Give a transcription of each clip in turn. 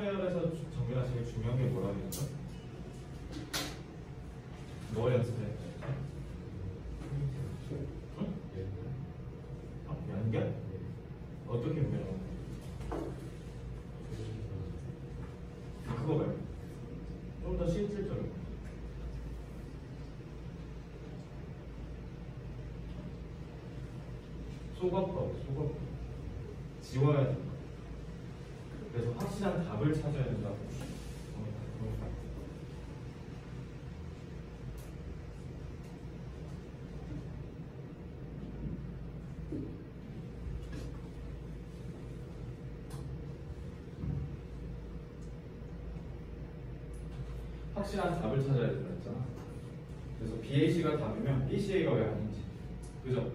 배열에서 정민아 제일 중요한 게 뭐라고 했죠? 뭐 연습해? 응? 연결? 어떻게 연결하는 거야? 그거 말고 좀 더 실질적으로 소거법 지워야 된다. 그래서 확실한 답을 찾아야 된다고. 확실한 답을 찾아야 된다 했잖아. 그래서 BAC가 답이면 BCA가 왜 아닌지. 그죠?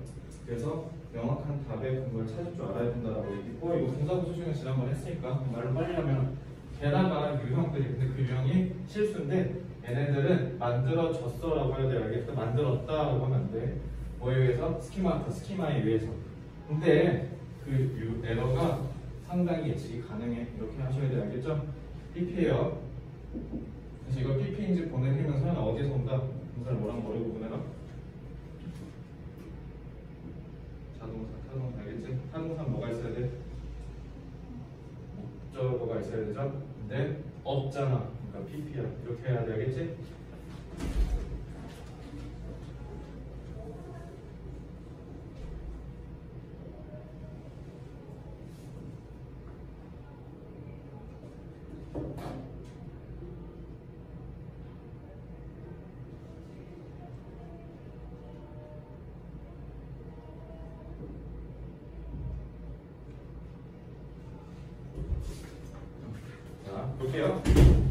그래서 명확한 답의 근거를 찾을 줄 알아야 된다라고 얘기했고, 이거 동사구조 중에 지난번에 했으니까 말로 빨리 하면, 게다가 유형들이, 근데 그 유형이 실수인데 얘네들은 만들어졌어라고 해야 돼. 알겠어? 만들었다라고 하면 안 돼. 뭐에 의해서? 스키마에 의해서. 근데 그 에러가 상당히 예측이 가능해. 이렇게 하셔야 돼. 알겠죠? PP예요. 그래서 이거 PP인지 보내면 서연아 어디에서 온다? 동사를 뭐랑 뭐를 구분해라? 자동사, 타동사 알겠지? 타동사는 뭐가 있어야 돼? 목적어가 있어야 되죠? 근데 없잖아. 그러니까 PP야. 이렇게 해야 돼. 알겠지? 볼게요.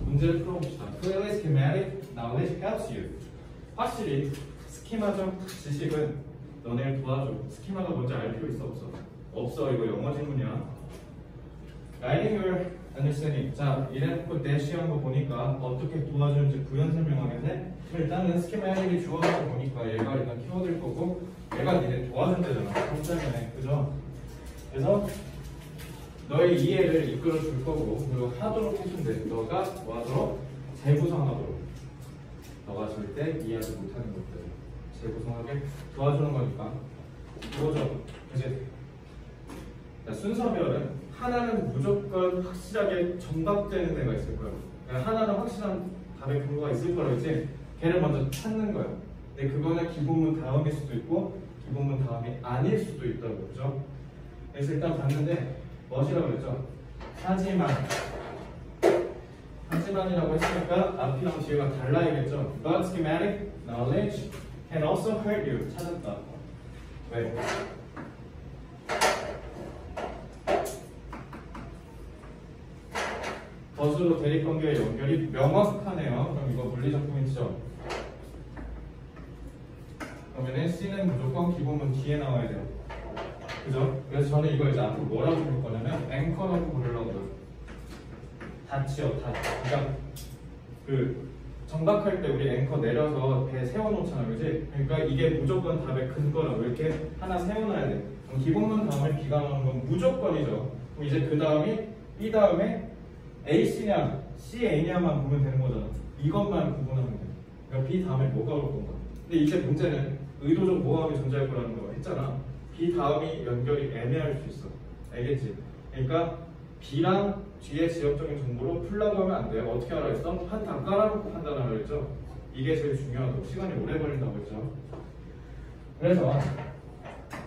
문제를 풀어봅시다. Clearly schematic knowledge helps you. 확실히 스키마적 지식은 너네를 도와줘. 스키마가 뭔지 알 필요 있어 없어? 없어. 이거 영어 질문이야. Writing your understanding. 자, 이래놓고 대시한 거 보니까 어떻게 도와주는지 부연 설명하겠네. 일단은 스키마틱이 주어진 거 보니까 얘가 일단 키워드일 거고, 얘가 니네 도와준대잖아. 설명해. 그죠? 그래서 너의 이해를 이끌어 줄 거고, 그리고 하도록 해주면 돼. 너가 도와주도록 재구성하도록. 너가 절대 이해하지 못하는 것들 재구성하게 도와주는 거니까. 그거죠. 그치? 순서별은 하나는 무조건 확실하게 정답되는 애가 있을 거야. 그러니까 하나는 확실한 답의 근거가 있을 거라 했지. 걔를 먼저 찾는 거야. 근데 그거는 기본문 다음일 수도 있고 기본문 다음이 아닐 수도 있다고. 그죠? 그래서 일단 봤는데 뭐시라고 그랬죠? 하지만이라고 했으니까 앞이랑 뒤에가 달라야겠죠? But schematic knowledge can also hurt you. 찾았다. 왜? 것으로 대립관계의 연결이 명확하네요. 그럼 이거 물리적 포인트죠? 그러면은 C는 무조건 기본문 뒤에 나와야 돼요. 그죠? 그래서 저는 이거 이제 앞으로 뭐라고 부를 거냐면 앵커라고 부르려고요. 닷이요, 닷. 그러니까 그 정박할 때 우리 앵커 내려서 배 세워놓잖아, 그지? 그러니까 이게 무조건 답의 근거라고 이렇게 하나 세워놔야 돼. 그럼 기본문 다음에 B가 나오는 건 무조건이죠. 그럼 이제 그 다음이 B 다음에 AC냐, CA냐만 보면 되는 거잖아. 이것만 구분하면 돼. 그러니까 B 다음에 뭐가 올 건가? 근데 이제 문제는 의도적 모호함이 존재할 거라는 거 했잖아. B 다음이 연결이 애매할 수 있어. 알겠지? 그러니까 B랑 뒤에 지역적인 정보로 풀라고 하면 안 돼요. 어떻게 하라 했어? 한 단 깔아놓고 판단하라고 했죠? 이게 제일 중요하다고. 시간이 오래 걸린다고 했죠? 그래서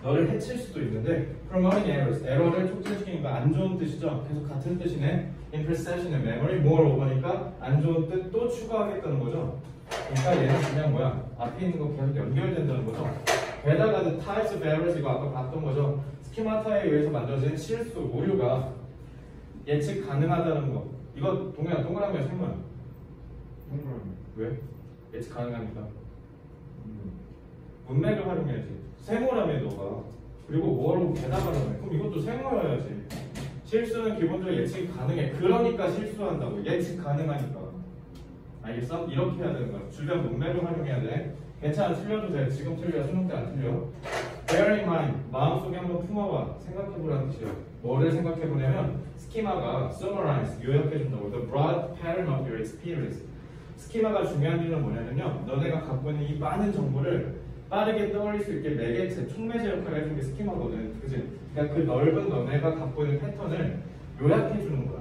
너를 해칠 수도 있는데 promoting errors, 에러를 촉진시키는 거 안 좋은 뜻이죠? 계속 같은 뜻이네. imprecision의 memory, more over니까 안 좋은 뜻 또 추가하겠다는 거죠? 그러니까 얘는 그냥 뭐야? 앞에 있는 거 계속 연결된다는 거죠? 게다가 the types of errors, 이거 아까 봤던 거죠? 스키마타에 의해서 만들어진 실수, 오류가 예측 가능하다는 거. 이거 동그라미, 동그라미야, 세모야? 동그라미. 왜? 예측 가능하니까. 문맥을 활용해야지. 세모라며 너가. 그리고 뭐라고 게다가라며. 그럼 이것도 세모여야지. 실수는 기본적으로 예측이 가능해. 그러니까 실수한다고. 예측 가능하니까. 알겠어? 이렇게 해야 되는 거야. 주변 문맥을 활용해야 돼. 괜찮아, 틀려도 돼. 지금 틀려, 수능 때 안 틀려. Bear in mind, 마음속에 한번 품어봐. 생각해보라는 뜻이야. 뭐를 생각해 보냐면 스키마가 summarize 요약해 준다고. The broad pattern of your experience. 스키마가 중요한 이유는 뭐냐면요, 너네가 갖고 있는 이 많은 정보를 빠르게 떠올릴 수 있게 매개체, 촉매제 역할을 해주는 게 스키마거든. 그치? 그러니까 그 넓은 너네가 갖고 있는 패턴을 요약해 주는 거야.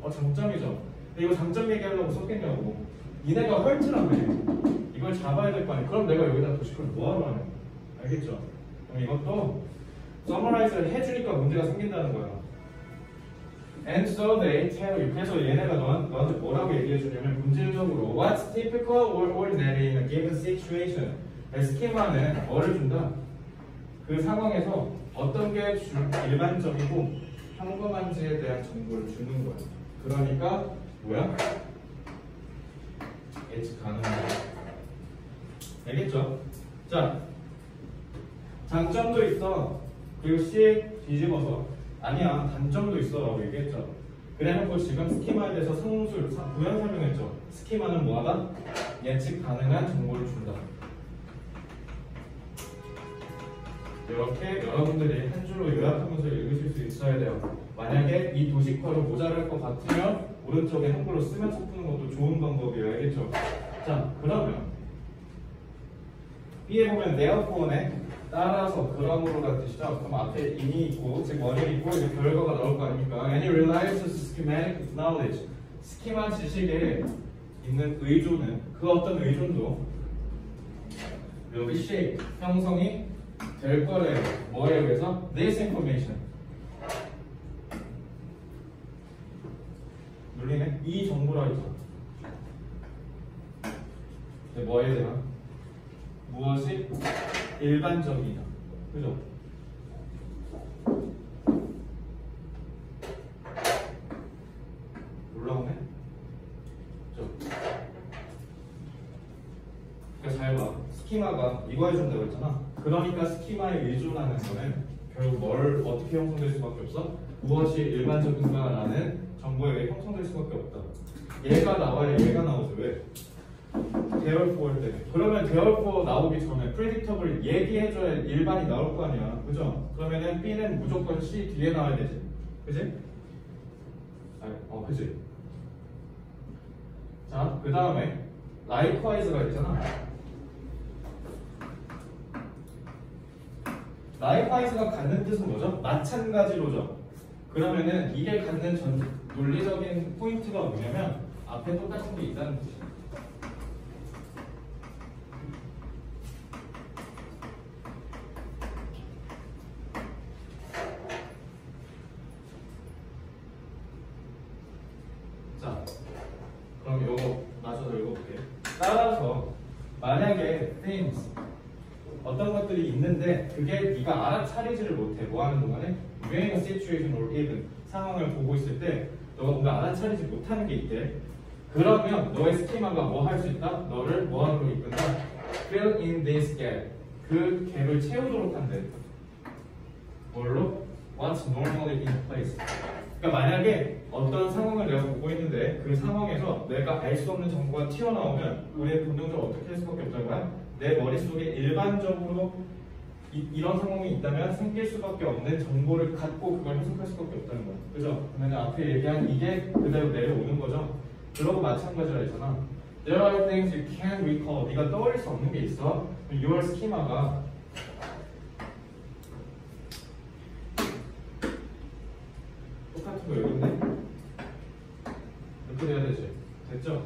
장점이죠. 근데 이거 장점 얘기하려고 썼겠냐고. 니네가 헐트라며. 이걸 잡아야 될 거 아니야. 그럼 내가 여기다 도식을 뭐하러 하냐. 알겠죠? 그럼 이것도 서머라이즈를 해주니까 문제가 생긴다는 거야. And so they tell you. 그래서 얘네가 너한테 뭐라고 얘기해 주냐면 문질적으로 What's typical or ordinary in a given situation? 스키마는 뭐를 준다? 그 상황에서 어떤 게 일반적이고 평범한지에 대한 정보를 주는 거야. 그러니까 뭐야? 예측 가능한 거야. 알겠죠? 자, 장점도 있어. 그리고 C 뒤집어서 아니야 단점도 있어 라고 얘기했죠. 그래놓고 지금 스키마에 대해서 상술, 부연 설명했죠. 스키마는 뭐하다? 예측 가능한 정보를 준다. 이렇게 여러분들이 한 줄로 요약하면서 읽으실 수 있어야 돼요. 만약에 이 도식화로 모자랄 것 같으면 오른쪽에 한글로 쓰면서 푸는 것도 좋은 방법이에요. 알겠죠? 자, 그러면 B에 보면 therefore네. 따라서 그러므로라는 뜻이죠. 그럼 앞에 인이 있고 즉 원인이 있고 이제 결과가 나올 거 아닙니까? And it relies on schematic knowledge. 스키마 지식에 있는 의존은 그 어떤 의존도 여기 shape 형성이 될 거래요. 뭐에 의해서? This information. 눌리네? 이 정보라 했죠. 뭐에 대한? 무엇이 일반적이다. 그죠? 올라오네? 그죠? 그러니까 잘 봐. 스키마가 이거 해준다고 했잖아. 그러니까 스키마에 의존하는 거는 결국 뭘 어떻게 형성될 수밖에 없어? 무엇이 일반적인가라는 정보에 의해 형성될 수밖에 없다. 얘가 나와야 얘가 나오죠. 왜? 대얼포 때문에. 그러면 대얼포 나오기 전에 프레딕터블 얘기해줘야 일반이 나올 거 아니야. 그죠? 그러면은 B는 무조건 C 뒤에 나와야 되지. 그지? 그지? 자, 그 다음에 likewise가 있잖아. likewise가 갖는 뜻은 뭐죠? 마찬가지로죠. 그러면은 이게 갖는 논리적인 포인트가 뭐냐면 앞에 똑같은 게 있다는 뜻이야. 자, 그럼 요거 마저도 읽어볼게요. 따라서 만약에 things 어떤 것들이 있는데 그게 네가 알아차리지를 못해. 뭐 하는 동안에 viewing a situation or even 상황을 보고 있을 때 너가 뭔가 알아차리지 못하는 게 있대. 그러면 너의 스키마가 뭐 할 수 있다? 너를 뭐 하는 걸 이끈다? fill in this gap. 그 갭을 채우도록 한대. 뭘로? What's normally in place. 그러니까 만약에 어떤 상황을 내가 보고 있는데 그 상황에서 내가 알 수 없는 정보가 튀어나오면 우리의 본능적으로 어떻게 할 수밖에 없다는 거야? 내 머릿속에 일반적으로 이런 상황이 있다면 생길 수밖에 없는 정보를 갖고 그걸 해석할 수밖에 없다는 거야. 그죠? 그러면 앞에 얘기한 이게 그대로 내려오는 거죠. 그러고 마찬가지라 했잖아. There are things you can't recall. 네가 떠올릴 수 없는 게 있어. Your schema가 똑같은 거 여기 있네. 이렇게 돼야 되지. 됐죠?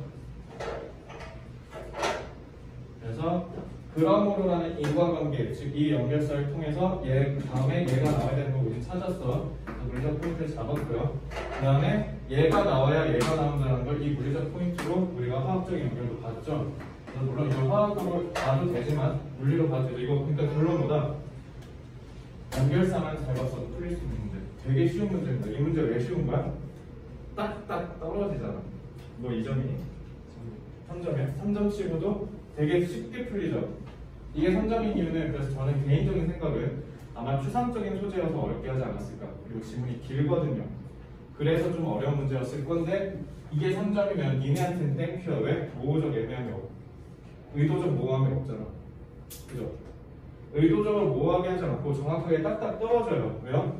그래서 그러므로라는 인과관계, 즉 이 연결사를 통해서 얘 다음에 얘가 나와야 되는 거 우리 찾았어. 물리적 포인트를 잡았고요. 그 다음에 얘가 나와야 얘가 나온다는 걸 이 물리적 포인트로 우리가 화학적인 연결도 봤죠. 그래서 물론 이걸 화학으로 봐도 되지만 물리로 봐도 되죠. 이거 그러니까 결론보다 연결사만 잘 봤어도 풀릴 수 있는 문제. 되게 쉬운 문제입니다. 이 문제 왜 쉬운 거야? 딱딱 떨어지잖아. 뭐 2점이니? 3점이야. 3점 치고도 되게 쉽게 풀리죠. 이게 3점인 이유는 그래서 저는 개인적인 생각은 아마 추상적인 소재여서 어렵게 하지 않았을까. 그리고 지문이 길거든요. 그래서 좀 어려운 문제였을 건데 이게 3점이면 니네한테는 땡큐야. 왜? 모호적 애매함이 없고 의도적 모호함이 없잖아. 그죠? 의도적으로 모호하게 하지 않고 정확하게 딱딱 떨어져요. 왜요?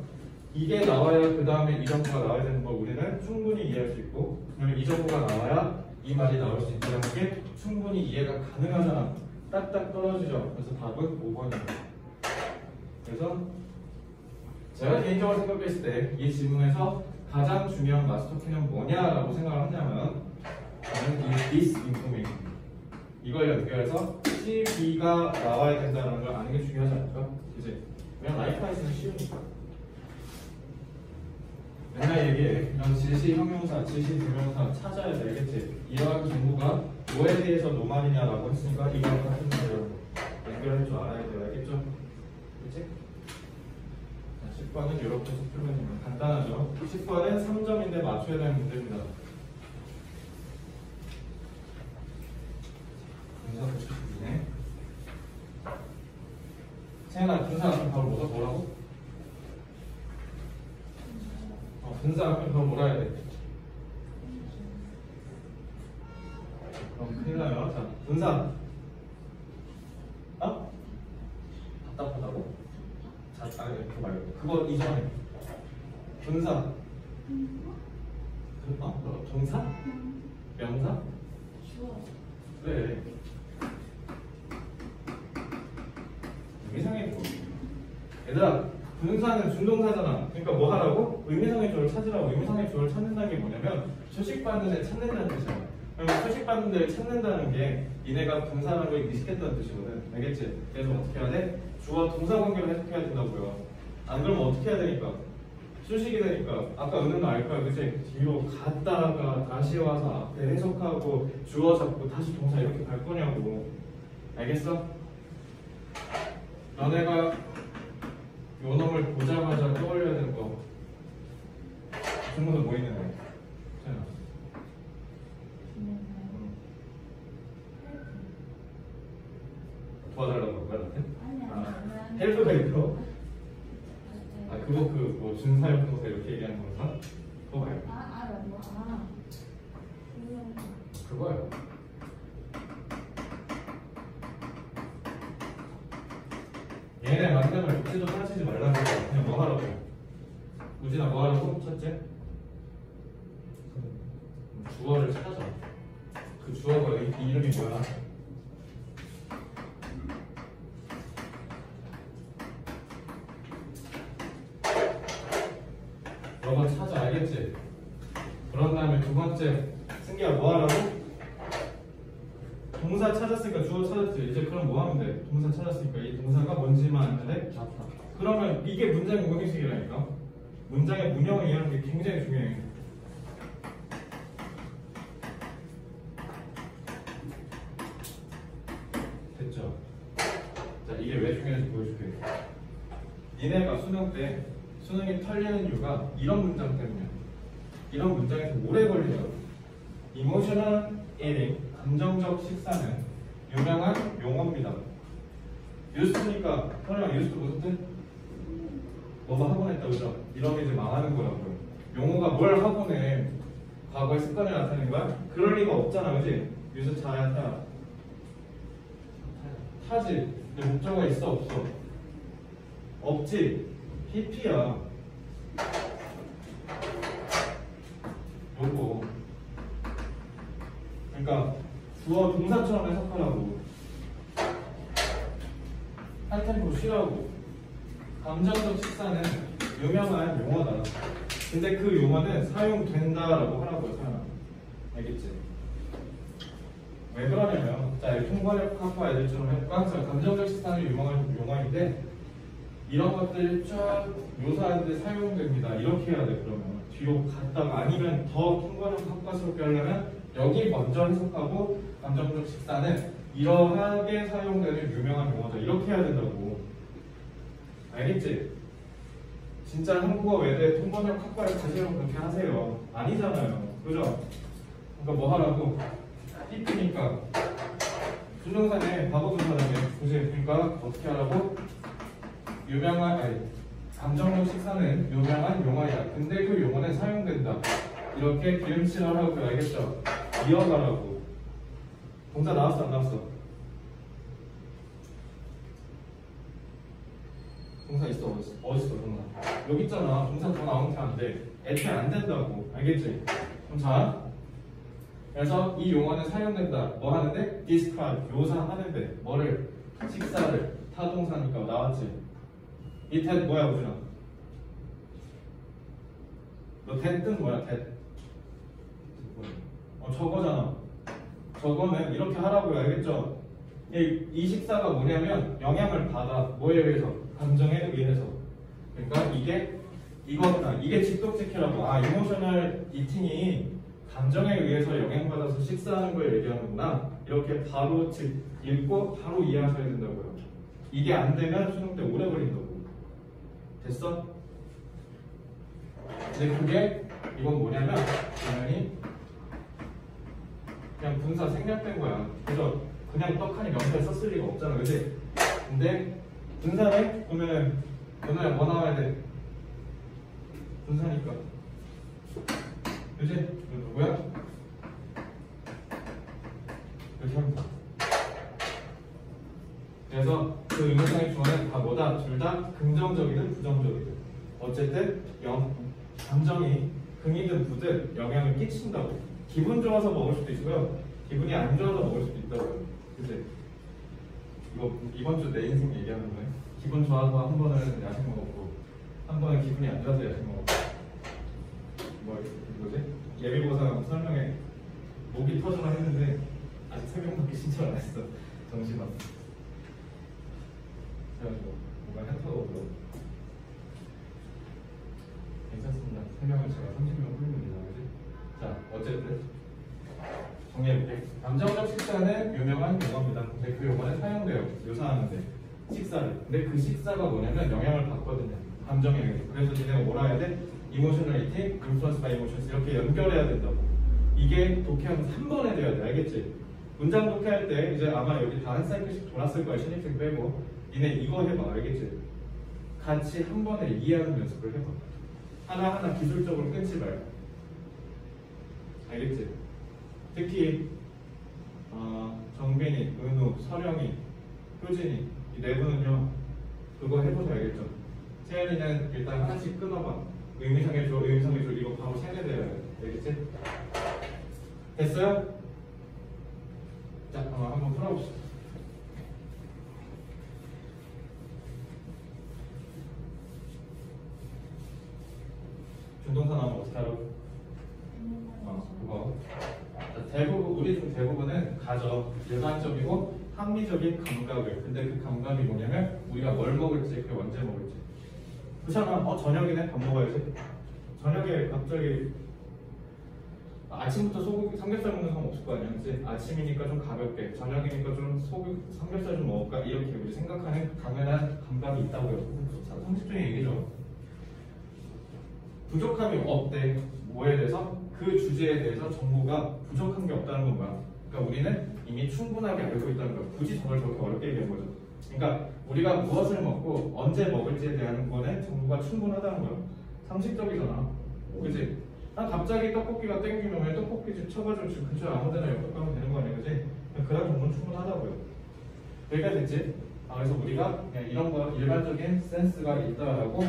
이게 나와야 그 다음에 이 정보가 나와야 되는 걸 우리는 충분히 이해할 수 있고, 그러면 이 정보가 나와야 이 말이 나올 수 있다는 게 충분히 이해가 가능하잖아. 딱딱 떨어지죠. 그래서 답은 5번입니다. 그래서 제가 개인적으로 생각했을 때 이 질문에서 가장 중요한 마스터 키는 뭐냐라고 생각을 하냐면 저는 이 this information 이걸 연결해서 CB가 나와야 된다는 걸 아는 게 중요하지 않을까? 그치? 그냥 라이프하이스는 쉬우니까. 맨날 얘기해. 이런 질시 형용사, 질시 대명사 찾아야 돼. 알겠지? 이러한 정보가 뭐에 대해서 노말이냐라고 했으니까 이거랑 같은 말이라고 연결할 줄 알아야 돼요. 알겠죠? 그치? 10번은 이렇게 해서 풀면 간단하죠? 10번은 3점인데 맞춰야 되는 문제입니다. 분사 92네. 채연아, 분사 앞에 바로 뭐라고? 분사 앞에 바로 뭐라 해야 돼? 그럼 큰일 나요. 자, 분사. 어? 답답하다고? 자, 아니, 그거 말고. 그거 이전에. 분사. 동사? 명사? 그래. 의미상의 조어. 얘들아, 분사는 준동사잖아. 그러니까 뭐 하라고? 의미상의 조어를 찾으라고. 의미상의 조어를 찾는다는 게 뭐냐면 소식받는 애 찾는다는 뜻이야. 그러면 소식받는 애를 찾는다는 게 니네가 분사라는 걸 인식했다는 뜻이거든. 알겠지? 그래서 어떻게 해야 돼? 주어 동사 관계로 해석해야 된다고요. 안 그러면 어떻게 해야 되니까? 수식이 되니까 아까 은은도 알 거야. 그치? 뒤로 갔다가 다시 와서 앞에 해석하고 주어 잡고 다시 동사 이렇게 갈 거냐고. 알겠어? 너네가 요 놈을 보자마자 떠올려야 되는 거 친구들 뭐 있는 거야? 도와달라고 그런 거야 나한테? 헬프가 있어? 그거 뭐 준사역동사 이렇게 얘기하는 건가? 그거 말고 그거요. 얘네 만남을 우지도 따지지 말라고 그냥 뭐 하라고? 우진아 뭐 하라고? 첫째? 주어를 찾아. 그 주어가 이름이 뭐야? 너가 찾아. 알겠지? 그런 다음에 두 번째 승기야 뭐 하라고? 동사 찾았으니까 주어 찾았지. 이제 그럼 뭐 하면 돼? 동사 찾았으니까 이 동사가 뭔지만 알면 돼? 그러면 이게 문장의 운영식이라니까. 문장의 문형을 이해하는 게 굉장히 중요해. 됐죠? 자, 이게 왜 중요한지 보여줄게. 니네가 수능 때 수능이 털리는 이유가 이런 문장 때문이야. 이런 문장에서 오래 걸리죠. Emotional eating, 감정적 식사는 유명한 용어입니다. 유스트니까 설령 유스트 무슨 뜻? 뭐뭐 하곤 했다 그죠? 이러면 이제 망하는 거라고요. 용어가 뭘 하곤 해? 과거의 습관을 나타내는 거야? 그럴 리가 없잖아, 그지? 유스 자야 타. 타지. 근데 목적어가 있어 없어? 없지. PP야. 요거. 그러니까 주어 동사처럼 해석하라고. 할 템포 쉬라고. 감정적 식사는 유명한 용어다. 근데 그 용어는 사용된다라고 하라고요, 사용. 알겠지? 왜 그러냐면, 자, 통번역 학과 애들처럼 해볼까? 항상 감정적 식사는 유명한 용어인데, 이런 것들이 쫙 묘사하는데 사용됩니다. 이렇게 해야 돼, 그러면. 뒤로 갔다가 아니면 더 통번역 학과스럽게 하려면, 여기 먼저 해석하고, 감정적 식사는 이러하게 사용되는 유명한 용어다. 이렇게 해야 된다고. 알겠지? 진짜 한국어 외대 통번역 학과를 가시려면 그렇게 하세요. 아니잖아요. 그죠? 그러니까 뭐 하라고? 삐삐니까 준동사네 과거분사라며. 그지? 그러니까 어떻게 하라고? 감정적 식사는 유명한 용어야. 근데 그 용어는 사용된다. 이렇게 기름칠하라고. 알겠죠? 이어가라고. 동사 나왔어 안 나왔어? 동사 동사 있어 어딨어? 어딨어 동사? 여기 있잖아. 동사 더 나오면 안 돼. 애초에 안 된다고. 알겠지? 그럼 자, 그래서 이 용어는 사용된다. 뭐 하는데? describe, 묘사하는데. 뭐를? 식사를. 타동사니까 나왔지. 이 that 뭐야 우준아? 너 that 뜻 뭐야? that. 저거잖아. 저거는 이렇게 하라고요. 알겠죠? 이 식사가 뭐냐면 영향을 받아. 뭐에 의해서? 감정에 의해서. 그러니까 이거구나. 이게 직독직해라고. 아, 이모셔널 이팅이 감정에 의해서 영향받아서 식사하는 걸 얘기하는구나. 이렇게 바로 읽고 바로 이해하셔야 된다고요. 이게 안 되면 수능 때 오래 걸린다고. 됐어? 근데 그게 이건 뭐냐면 당연히 그냥 분사 생략된 거야. 그래서 그냥 떡하니 명사에 썼을 리가 없잖아. 그치? 근데 분사네? 그러면 오늘 뭐 나와야 돼? 분사니까. 그치? 이거 누구야? 이렇게 하면 돼. 그래서 그 의문상의 주어는 다 뭐다? 둘 다 긍정적이든 부정적이든 어쨌든 감정이 긍이든 부든 영향을 끼친다고. 기분 좋아서 먹을 수도 있고요. 기분이 안 좋아서 먹을 수도 있다고요. 그치? 이거 이번 주 내 인생 얘기하는 거예요. 기분 좋아서 한 번은 야식 먹었고 한 번은 기분이 안 좋아서 야식 먹었고 뭐지? 예비고사 설명에 목이 터져라 했는데 아직 설명받기 신청 안 했어. 정신없어. 그래가지고 뭔가 햄터더라고. 괜찮습니다. 설명을 제가 30명 훌륭합니다. 그지? 자, 어쨌든 정리해볼게. 감정적 식사는 유명한 용어입니다. 근데 그 용어는 사용돼요. 묘사하는데 식사를. 근데 그 식사가 뭐냐면 영향을 받거든요. 감정에 의해서. 그래서 니네가 뭐라 해야 돼? Emotionality, Influence by Emotions 이렇게 연결해야 된다고. 이게 독해하면서 한 번에 돼야 돼. 알겠지? 문장 독해할 때 이제 아마 여기 다 한 사이클씩 돌았을 거야. 신입생 빼고. 니네 이거 해봐. 알겠지? 같이 한 번에 이해하는 연습을 해봐. 하나하나 기술적으로 끊지 말고. 알겠지? 특히 정빈이, 은우, 서령이, 효진이 이 네 분은요 그거 해보셔. 알겠죠? 채연이는 일단 하나씩 끊어봐. 의미상의 조, 의미상의 조 이거 바로 세뇌돼야 돼. 알겠지? 됐어요? 자, 한번 풀어봅시다. 중동사 나오면 어떻게 하라고? 그거. 자, 대부분, 우리 중 대부분은 가져. 일반적이고 합리적인 감각을. 근데 그 감각이 뭐냐면 우리가 뭘 먹을지, 그게 언제 먹을지. 그렇잖아. 저녁이네. 밥 먹어야지. 저녁에 갑자기 아침부터 소고기, 삼겹살 먹는 사람 없을 거 아니야. 그치? 아침이니까 좀 가볍게, 저녁이니까 좀 삼겹살 좀 먹을까? 이렇게 우리 생각하는 당연한 감각이 있다고요. 상식적인 얘기죠. 부족함이 없대. 뭐에 대해서? 그 주제에 대해서 정보가 부족한 게 없다는 건 뭐야? 그러니까 우리는 이미 충분하게 알고 있다는 거야. 굳이 저걸 저렇게 어렵게 얘기한 거죠. 그러니까 우리가 무엇을 먹고 언제 먹을지에 대한 거는 정보가 충분하다는 거야. 상식적이잖아. 그치? 난 갑자기 떡볶이가 땡기면 왜 떡볶이집 쳐가지고 지금 근처에 아무데나 옆에 가면 되는 거 아니야, 그치? 그런 정보는 충분하다고요. 여기까지 됐지? 그래서 우리가 그냥 이런 거 일반적인 센스가 있다라고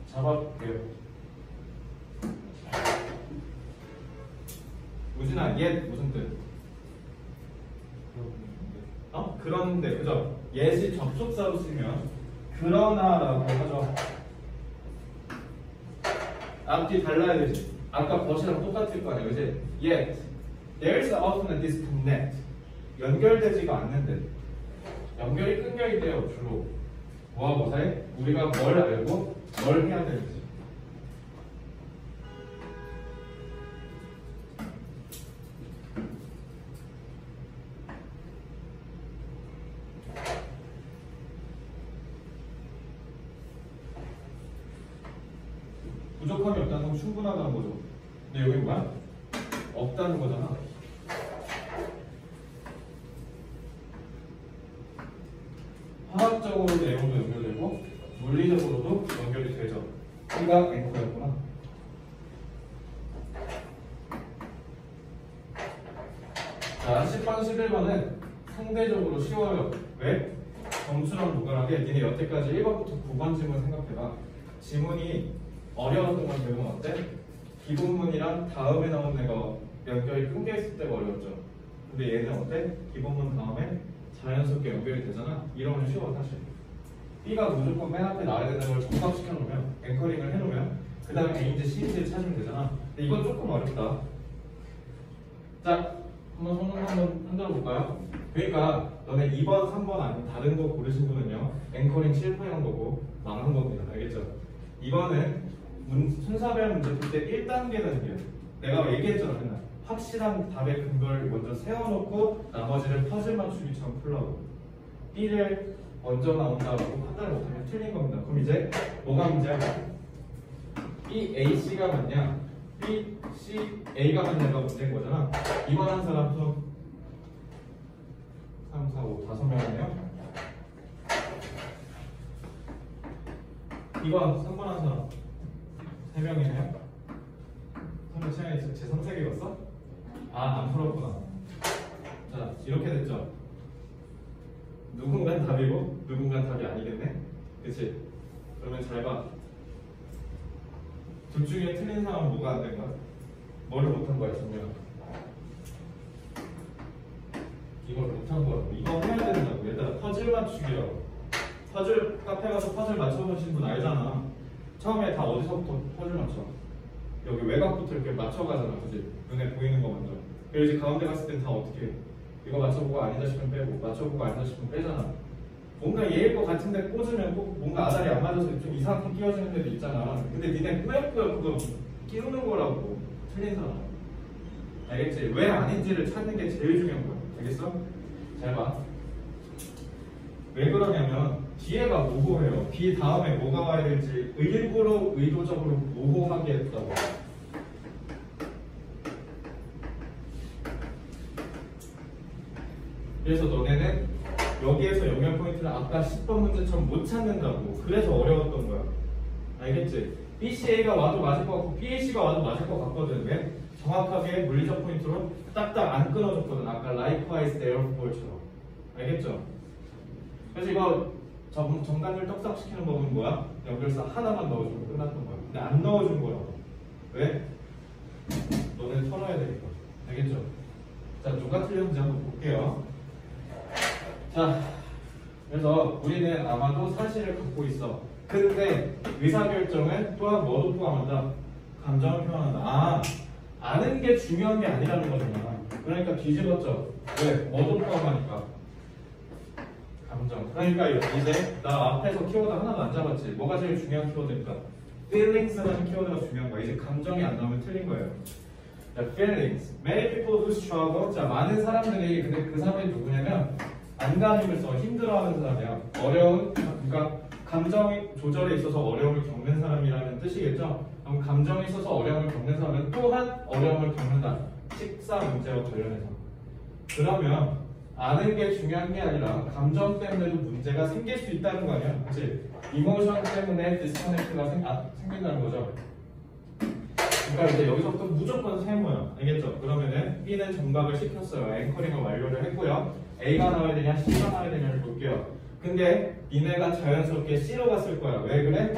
잡아볼게요. 우진아, 옛 무슨 뜻? 그런데, 그죠? 옛이 접속사로 쓰면 그러나라고 하죠. 앞뒤 달라야 되지. 아까 벗이랑 똑같을 거 아니야, 그지? Yet, there's often a disconnect. 연결되지가 않는데. 연결이 끊겨 있대요, 주로. 뭐와 뭐 사이? 우리가 뭘 알고 뭘 해야 되는지. 부족함이 없다는 건 충분하다는 거죠. 근데 여기 뭐야? 없다는 거잖아. 화학적으로 내용도 연결되고 물리적으로도 연결이 되죠. C가 앵커였구나. 자, 10번, 11번은 상대적으로 쉬워요. 왜? 점수랑 무관하게 니네 여태까지 1번부터 9번 지문 생각해봐. 지문이 어려웠던 건 대부분 어때? 기본문이랑 다음에 나온 애가 연결이 끊겨 있을 때가 어려웠죠. 근데 얘는 어때? 기본문 다음에 자연스럽게 연결이 되잖아. 이러면 쉬워 사실. B가 무조건 맨 앞에 나와야 되는 걸 정답시켜 놓으면, 앵커링을 해놓으면 그 다음에 A인지 C인지 찾으면 되잖아. 근데 이건 조금 어렵다. 자, 한번 손 한번 흔들어 볼까요? 그러니까 너네 2번, 3번 아니면 다른 거 고르신 분은요, 앵커링 실패한 거고 망한 겁니다. 알겠죠? 이번은 순서별 문제 풀 때 1단계는 이게 내가 얘기했잖아 맨날. 확실한 답의 근거를 먼저 세워놓고 나머지를 퍼즐 맞추기처럼 풀라고. B를 먼저 나온다고 판단을 못하면 틀린 겁니다. 그럼 이제 뭐가 문제야? B, A, C가 맞냐? B, C, A가 맞냐가 문제인 거잖아. 2번 한 사람 손 3, 4, 5, 5명이네요. 2번, 3번 한 사람 3명이네요. 선배 시간에 제 선택이 었어? 아, 안 풀었구나. 자, 이렇게 됐죠? 누군가는 답이고 누군가는 답이 아니겠네? 그치? 그러면 잘 봐. 둘 중에 틀린 사람은 뭐가 안 된 거야? 뭐를 못한 거야, 정렬아? 이걸 못한 거야. 이거 해야 된다고. 얘들아, 퍼즐 맞추기라고. 퍼즐 카페 가서 퍼즐 맞춰보신 분 알잖아. 처음에 다 어디서부터 퍼즐 맞춰? 여기 외곽부터 이렇게 맞춰가잖아, 그지? 눈에 보이는 거 먼저. 그리고 이제 가운데 갔을 땐 다 어떻게 해? 이거 맞춰보고 아니다 싶으면 빼고, 맞춰보고 아니다 싶으면 빼잖아. 뭔가 얘일 것 같은데 꽂으면 꼭 뭔가 아다리 안 맞아서 좀 이상하게 끼워지는 데도 있잖아. 근데 니네 꾸역꾸역 그거 끼우는 거라고. 틀린 사람. 알겠지? 왜 아닌지를 찾는 게 제일 중요한 거야. 알겠어? 잘 봐. 왜 그러냐면 뒤에가 모호해요. B 다음에 뭐가 와야 될지 일부러 의도적으로 모호하게 했다고. 그래서 너네는 여기에서 영역 포인트를 아까 10번 문제처럼 못 찾는다고. 그래서 어려웠던 거야. 알겠지? BCA가 와도 맞을 것 같고 BAC가 와도 맞을 것 같거든. 왜? 정확하게 물리적 포인트로 딱딱 안 끊어졌거든. 아까 likewise therefore처럼. 알겠죠? 그래서 이거 정답률 떡상시키는 법은 뭐야? 연결사 하나만 넣어주면 끝났던 거야. 근데 안 넣어준 거라고. 왜? 너네 털어야 되니까. 알겠죠? 자, 누가 틀렸는지 한번 볼게요. 자, 그래서 우리는 아마도 사실을 갖고 있어. 근데 의사결정은 또한 뭐도 포함한다? 감정을 표현한다. 아, 아는 게 중요한 게 아니라는 거잖아. 그러니까 뒤집었죠. 왜? 뭐도 포함하니까. 감정. 그러니까 이제 나 앞에서 키워드 하나도 안 잡았지. 뭐가 제일 중요한 키워드입니까? feelings라는 키워드가 중요한 거야. 이제 감정이 안 나오면 틀린 거예요. 자, feelings. Many people who struggle. 자, 많은 사람들이 근데 그 사람이 누구냐면 안간힘을 써 힘들어하는 사람이야. 어려운 그러니까 감정 조절에 있어서 어려움을 겪는 사람이라는 뜻이겠죠. 그럼 감정에 있어서 어려움을 겪는 사람은 또한 어려움을 겪는다. 식사 문제와 관련해서. 그러면 아는 게 중요한 게 아니라 감정 때문에도 문제가 생길 수 있다는 거 아니야? 그치? 이모션 때문에 디스커넥트가 생긴다는 거죠. 그러니까 이제 여기서부터 무조건 세모야. 알겠죠? 그러면은 B는 정박을 시켰어요. 앵커링을 완료를 했고요. A가 나와야 되냐 C가 나와야 되냐를 볼게요. 근데 니네가 자연스럽게 C로 갔을 거야. 왜 그래?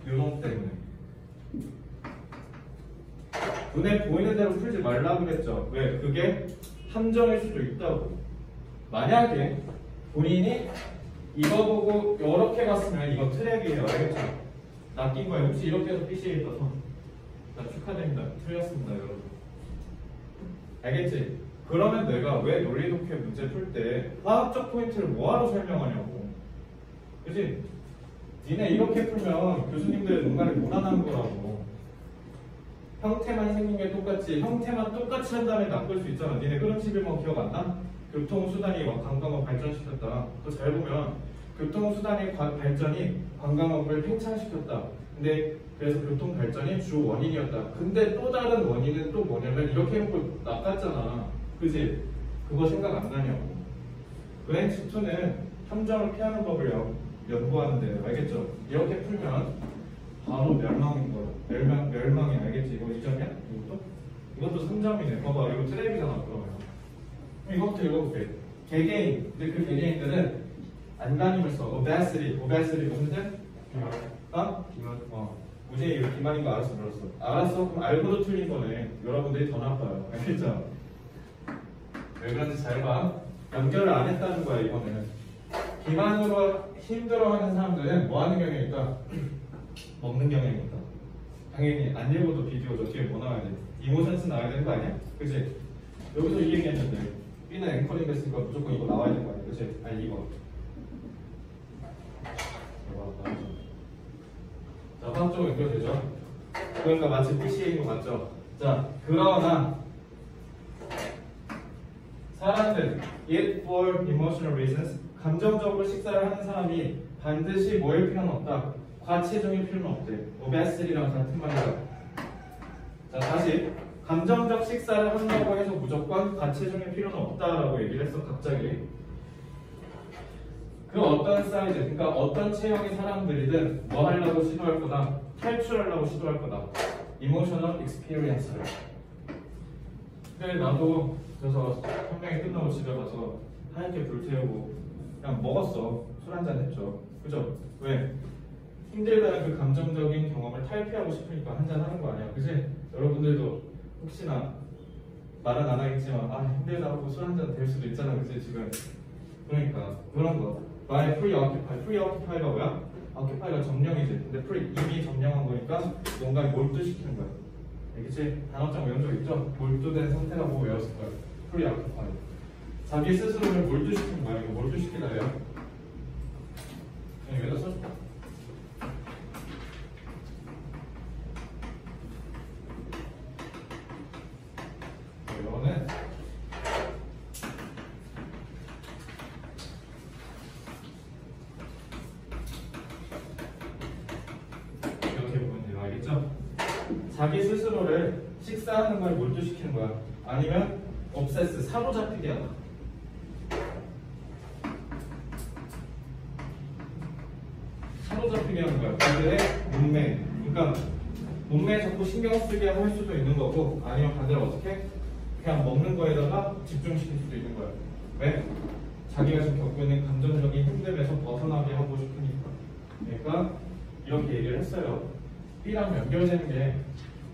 요놈 때문에. 눈에 보이는 대로 풀지 말라고 그랬죠. 왜? 그게 함정일 수도 있다고. 만약에 본인이 이거 보고 이렇게 갔으면 이거 트랩이에요. 알겠죠? 낚인 거예요. 혹시 이렇게 해서 PC에 떠서 자, 축하드립니다. 틀렸습니다, 여러분. 알겠지? 그러면 내가 왜 논리독해 문제 풀 때 화학적 포인트를 뭐하러 설명하냐고. 그치? 니네 이렇게 풀면 교수님들 뭔가를 무난한 거라고. 형태만 생긴 게 똑같지, 형태만 똑같이 한 다음에 낚을 수 있잖아. 니네 흐름 11번 기억 안 나? 교통수단이 관광업 발전시켰다. 그거 잘 보면 교통수단의 발전이 관광업을 팽창시켰다. 근데 그래서 교통 발전이 주 원인이었다. 근데 또 다른 원인은 또 뭐냐면 이렇게 해놓고 낚았잖아. 그지? 그거 생각 안 나냐고. 은행2는 함정을 피하는 법을 연구하는데 알겠죠? 이렇게 풀면 바로 멸망인 거야. 멸망이 알겠지? 이거 2점이야? 이것도 3점이네. 봐봐, 이거 트랩이잖아. 그러면 이것부터 읽어볼게. 개개인. 근데 그 개개인들은 안간힘을 써. obesity 무슨 뜻? 어? 무제히 비만인 거 알았어 들었어. 알았어? 그럼 알고도 틀린 거네. 여러분들이 더 나빠요. 알겠죠? 왜 그런지 잘 봐. 연결을 안 했다는 거야 이거는. 비만으로 힘들어하는 사람들은 뭐 하는 경향일까? 먹는 경향이니까. 당연히 안 읽어도 비디오죠. 뒤에 뭐 나와야 돼? 이모션스 나와야 되는 거 아니야? 그치? 여기서 이 얘기했는데 B는 앵커링 됐으니까 무조건 이거 나와야 되는 거 아니야? 그치? 아니 이거. 자, 화학적으로 연결되죠? 그러니까 마치 PCA인 거 맞죠? 자, 그러나 사람들 eat for emotional reasons 감정적으로 식사를 하는 사람이 반드시 뭐일 필요는 없다. 과체중일 필요는 없대. obesity랑 같은 말이야. 자, 다시 감정적 식사를 한다고 해서 무조건 과체중일 필요는 없다라고 얘기를 했어. 갑자기 그 어떤 사이즈, 그러니까 어떤 체형의 사람들이든 뭐 하려고 시도할 거다. 탈출하려고 시도할 거다. emotional experience를. 근데 나도 그래서 현명이 끝나고 집에 가서 하얗게 불 태우고 그냥 먹었어. 술 한잔 했죠. 그죠? 왜? 힘들다는 그 감정적인 경험을 탈피하고 싶으니까 한잔 하는 거 아니야. 그지? 여러분들도 혹시나 말은 안 하겠지만 힘들다 하고 술 한잔 될 수도 있잖아. 그지? 지금. 그러니까 그런 거. by preoccupy. preoccupy가 뭐야? occupy가 점령이지. 근데 이미 점령한 거니까 뭔가 몰두시키는 거야. 알겠지? 단어장 외운 적 있죠? 몰두된 상태라고 외웠을 거야. preoccupy. 자기 스스로를 몰두시키는 거야. 이거 몰두시키다예요. 그냥 여기다 써줄까? 이거는 이렇게 보면 돼요. 알겠죠? 자기 스스로를 식사하는 걸 몰두시키는 거야. 아니면 obsess, 사로잡히게 하다. 사로잡히게 하는 거야. 그들의 몸매. 그러니까 몸매에 자꾸 신경 쓰게 할 수도 있는 거고, 아니면 반대로 어떻게? 그냥 먹는 거에다가 집중시킬 수도 있는 거야. 왜? 자기가 지금 겪고 있는 감정적인 힘듦에서 벗어나게 하고 싶으니까. 그러니까 이렇게 얘기를 했어요. B랑 연결되는 게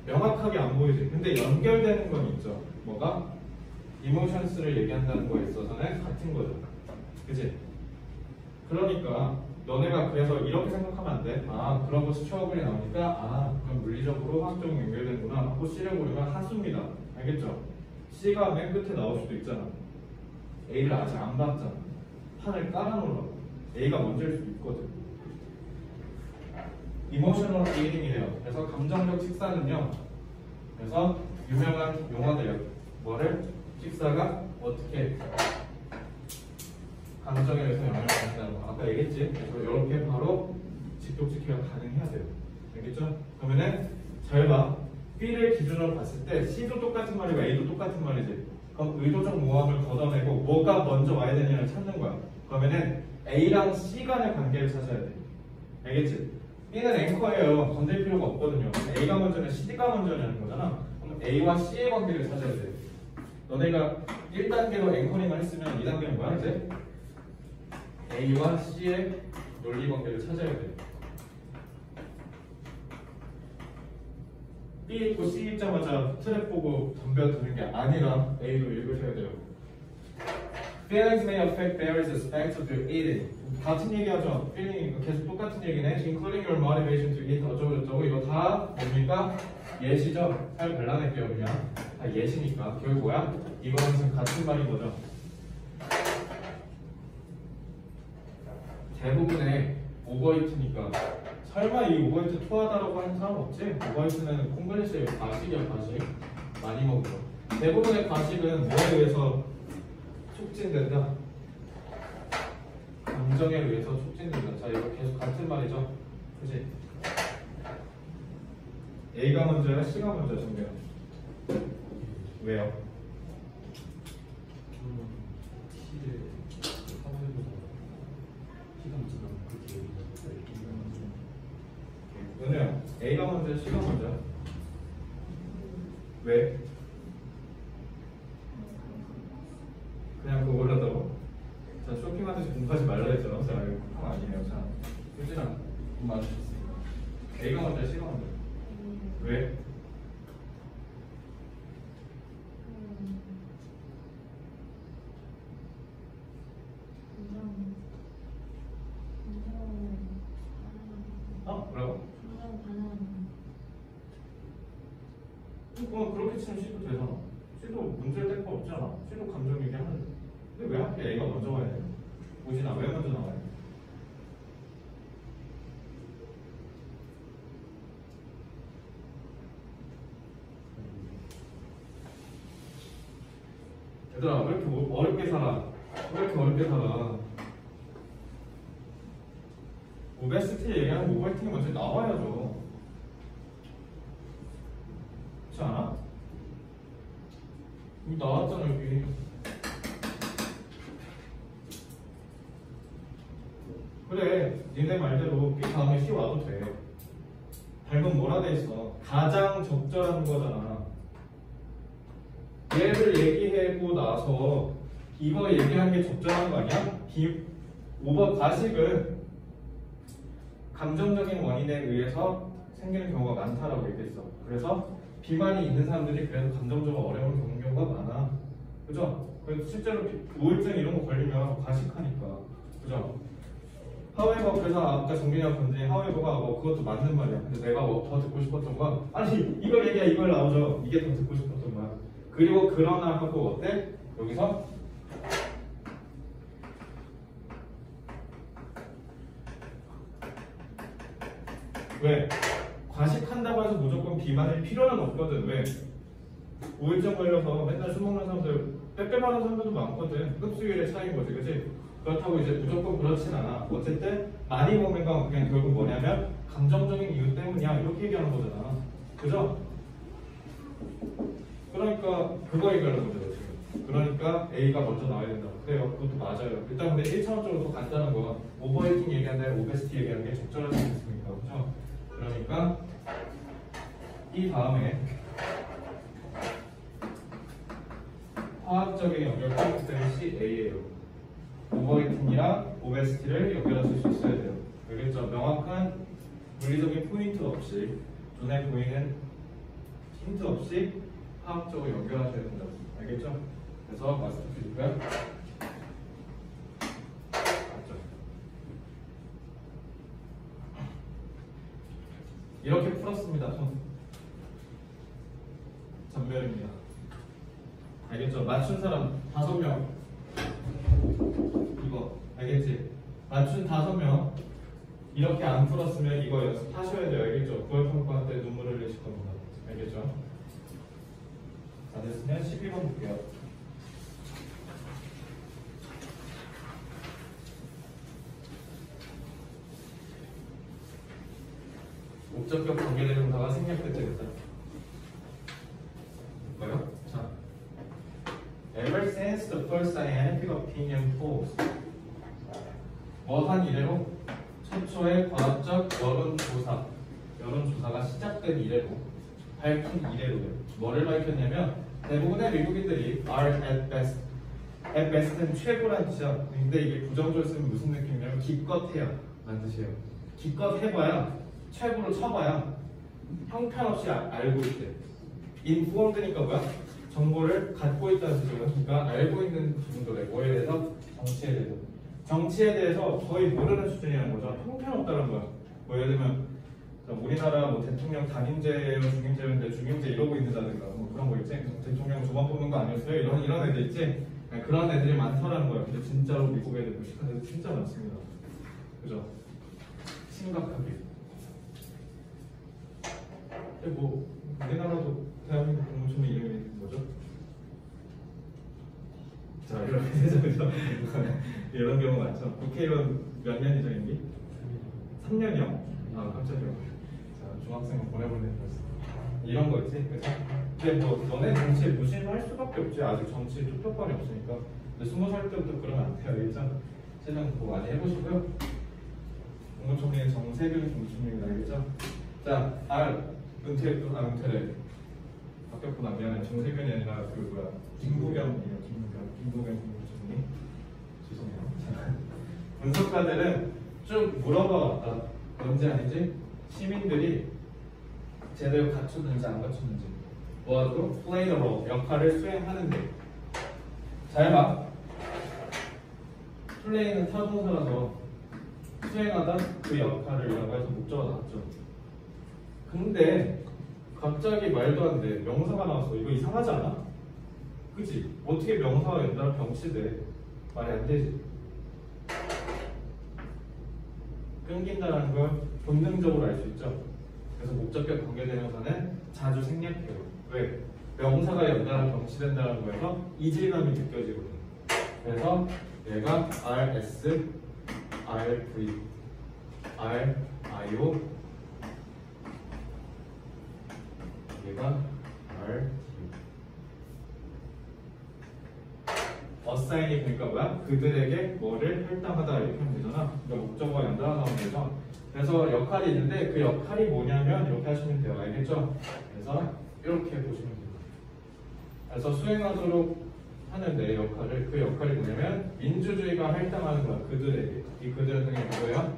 명확하게 안 보이지. 근데 연결되는 건 있죠. 뭐가? 이모션스를 얘기한다는 거에 있어서는 같은 거죠. 그치? 그러니까 너네가 그래서 이렇게 생각하면 안 돼. 그러고 스튜어블이 나오니까 그럼 물리적으로 화학적으로 연결되는구나 하고 C를 고르면 하수입니다. 알겠죠? C가 맨 끝에 나올 수도 있잖아. A를 아직 안 봤잖아. 판을 깔아놓으라고. A가 먼저일 수도 있거든. 이모셔널 이팅이래요. 그래서 감정적 식사는요. 그래서 유명한 용어들이요. 뭐를? 식사가 어떻게 감정에 의해서 영향을 받는다는 거. 아까 얘기했지? 그래서 이렇게 바로 직독직해가 가능해야 돼요. 알겠죠? 그러면은 잘 봐. B를 기준으로 봤을 때 C도 똑같은 말이고 A도 똑같은 말이지. 그럼 의도적 모함을 걷어내고 뭐가 먼저 와야 되냐를 찾는 거야. 그러면은 A랑 C 간의 관계를 찾아야 돼. 알겠지? B는 앵커예요. 건들 필요가 없거든요. A가 먼저냐 C가 먼저냐는 거잖아. 그럼 A와 C의 관계를 찾아야 돼. 너네가 1단계로 앵커링을 했으면 2단계는 뭐야 이제? A와 C의 논리 관계를 찾아야 돼. B 있고 C 읽자마자 트랩 보고 덤벼드는 게 아니라 A도 읽으셔야 돼요. Feelings may affect various aspects of your eating. 같은 얘기하죠. feeling 계속 똑같은 얘기네. Including your motivation to eat 어쩌고저쩌고 이거 다 뭡니까? 예시죠. 잘 발라낼게요 그냥. 다 예시니까. 결국 뭐야? 이거는 지금 같은 말인 거죠. 대부분의 오버이트니까 설마 이 오버이트 토하다라고 하는 사람 없지? 오버이트는 콩글리시의 과식이야 과식. 많이 먹죠. 대부분의 과식은 뭐에 의해서 촉진된다? 감정에 의해서 촉진된다. 자 이거 계속 같은 말이죠. 그치? A가 먼저야 C가 먼저야 정배야. 왜요? T를 사무해보고 T가 먼저 그렇게 얘기했어요. 은혜야 A가 먼저야 C가 먼저야? 왜? 그냥 그거 몰랐다고? 자 쇼핑 쇼핑하듯이 공부하지 말라 했잖아. 자, 이거 형 아니에요. 자, 효진아, 돈 맞으셨습니다. A가 먼저, C가 먼저. 왜? 어? 뭐라고? 그렇게 치면 C도 되잖아. C도 문제를 뗄 거 없잖아. C도 감정 얘기하는데. 근데 왜 하필 A가 먼저 와야 돼? 오진아, 왜 먼저 나와야 돼? 얘들아, 왜 이렇게 어렵게 살아? 왜 이렇게 어렵게 살아? 오베스티 얘기하면 오버히팅이 먼저 나와야죠. 그렇지 않아? 여기 나왔잖아, 여기. 그래, 니네 말대로 B 다음에 C 와도 돼. 밟은 뭐라 돼 있어? 가장 적절한 거잖아. 얘를 얘기하고 나서 이거 얘기하는 게 적절한 거 아니야? 오버 과식은 감정적인 원인에 의해서 생기는 경우가 많다라고 얘기했어. 그래서 비만이 있는 사람들이 그래서 감정적으로 어려움을 겪는 경우가 많아. 그죠? 그래서 실제로 우울증 이런 거 걸리면 과식하니까. 그죠? 하웨버, 그래서 아까 정빈이가 건데 하웨버가 뭐 그것도 맞는 말이야. 근데 내가 뭐 더 듣고 싶었던 건 아니 이걸 얘기야, 이걸 나오죠. 이게 더 듣고 싶었던 거야. 그리고 그러나 하고 어때? 여기서 왜? 과식한다고 해서 무조건 비만일 필요는 없거든. 왜? 우울증 걸려서 맨날 술 먹는 사람들 빼빼마는 사람들도 많거든. 흡수율의 차이인 거지, 그치? 그렇다고 이제 무조건 그렇진 않아. 어쨌든 많이 먹는 건 그냥 결국 뭐냐면 감정적인 이유 때문이야, 이렇게 얘기하는 거잖아. 그죠? 그러니까 그거 얘기하는 거죠 지금. 그러니까 A가 먼저 나와야 된다고. 그래요, 그것도 맞아요. 일단 근데 1차원적으로 더 간단한 건 오버히팅 얘기한다, 오베스티 얘기하는 게 적절하지 않습니까? 그죠? 그러니까 이 다음에 화학적인 연결 포인트는 CA예요. 오버히팅이랑 오베스티를 연결하실 수 있어야 돼요. 알겠죠? 명확한 물리적인 포인트 없이, 눈에 보이는 힌트 없이 화학적으로 연결하셔야 된다고. 알겠죠? 그래서 마스터 퀴즈고요. 맞죠? 이렇게 풀었습니다. 전멸입니다. 알겠죠? 맞춘 사람 5명. 이거 알겠지? 맞춘 5명. 이렇게 안 풀었으면 이거 연습하셔야 돼요. 알겠죠? 9월 평가 때 눈물을 흘리실 겁니다. 알겠죠? 다 됐으면 12번 볼게요. 목적격 관계대명사가 생략될 때 됐다. 뭐요? 자, ever since the first scientific opinion polls, 뭐한 이래로 최초의 과학적 여론조사가 시작된 이래로, 밝힌 이래로요. 뭐를 밝혔냐면 대부분의 미국인들이 are at best. at best는 최고란 뜻이야. 근데 이게 부정적으로 쓰면 무슨 느낌이냐면 기껏해야 라는 뜻이에요. 기껏 해봐야, 최고로 쳐봐야 형편없이 알고 있대. informed니까 뭐야? 정보를 갖고 있다는 뜻이에요. 그러니까 알고 있는 정도래. 뭐에 대해서? 정치에 대해서. 정치에 대해서 거의 모르는 수준이라는 거죠. 형편없다는 거야. 뭐 예를 들면 우리나라 뭐 대통령 단임제요, 중임제였는데 중임제 이러고 있는다든가 뭐 그런 거 있지. 대통령 두 번 뽑는 거 아니었어요? 이런 애들 있지. 그런 애들이 많더라는 거야. 근데 진짜로 미국 애들 무식한 애들 진짜 많습니다. 그죠? 심각하게. 뭐 우리나라도 대한민국 국무총리 이름이 뭐죠? 자, 이렇게 되죠, 그죠? 이런 경우 많죠. 국회의원 몇 년이죠, 임기? 3년이요? 아, 깜짝이야. 자, 중학생 보내보내는 거였어. 이런 거 있지, 그죠? 근데 뭐 너네 정치에 무시할 수밖에 없지. 아직 정치 투표권이 없으니까. 근데 20살 때부터 그러면 안 돼요. 일단 세상 뭐 많이 해보시고요. 국무총리는 정세균 국무총리입니다. 알겠죠? 자, 은퇴래. 바뀌었구나. 미안해. 정세균이 아니라 그 뭐야 김부겸이에요. 김부겸 국무총리. 죄송해요. 분석가들은 쭉 물어봐왔다. 뭔지 아니지? 시민들이 제대로 갖췄는지 안 갖췄는지. 뭐하고? play the role, 역할을 수행하는데. 잘 봐. play는 타동사라서 수행하다 그 역할을이라고 해서 목적어 나왔죠. 근데 갑자기 말도 안 돼. 명사가 나왔어. 이거 이상하지 않아? 그치? 어떻게 명사가 연달아 병치돼? 말이 안 되지. 끊긴다는 걸 본능적으로 알 수 있죠. 그래서 목적격 관계대명사는 자주 생략해요. 왜? 명사가 연달아 병치된다는 거에서 이질감이 느껴지거든. 그래서 얘가 RS, RV, RIO, 얘가 RT. 어사인이 그러니까 뭐야? 그들에게 뭐를 할당하다 이렇게 하면 되잖아. 그러니까 목적어가 연달아 나오는 거죠. 그래서 역할이 있는데 그 역할이 뭐냐면 이렇게 하시면 돼요. 알겠죠? 그래서 이렇게 보시면 돼요. 그래서 수행하도록 하는데 역할을 그 역할이 뭐냐면 민주주의가 할당하는 거야. 그들에게. 이 그들은 그게 누구예요?